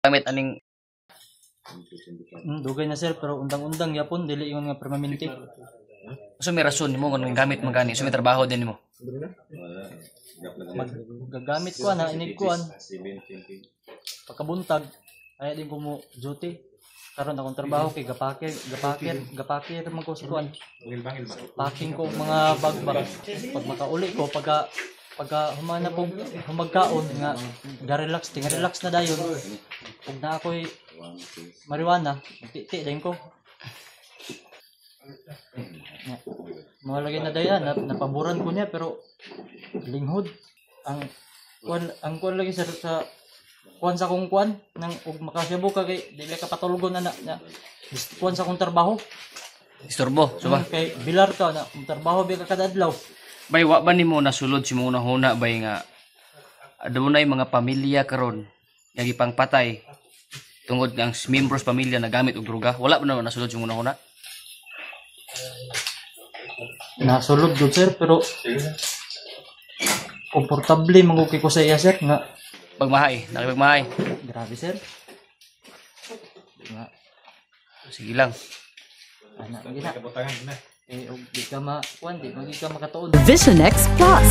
gamit aning Dugay na sir, pero undang-undang yapon dili ingon nga permanente. so may rason nimo kung gamit man gani so may trabaho din nimo. Gagamit ko na inig kuan. Pagkabuntag ay din ko mo duty. Karon akong trabaho kay gapakir man ko sa kuan. Packing ko mga bag. Pag makauli ko pagka humana po humagkaon nga ga-relax, tinga-relax na dayon. Pag na ako'y marijuana, titi din ko. Mga lagi na dayan, napaboran ko niya pero linghod. Ang kuan lagi sa kuan sa kong kuan nang ug makasabo ka kay dili ka patulugon na kuan sa kong trabaho. Istorbo, so ba? Kay bilar ka na trabaho bi ka kada adlaw. Bay wa ba nimo nasulod si mga huna bay nga adunay mga pamilya karon nga gipangpatay tungod ang members pamilya na gamit og droga? Wala ba naman nasulod si mga huna? Nasulod gud sir pero komportable manguki ko sa iya sir nga Pagmahay, nakipagmahay. grabe sir. Nga Sige lang. ana gina. Eh og di ka makatuon. Vision X Plus.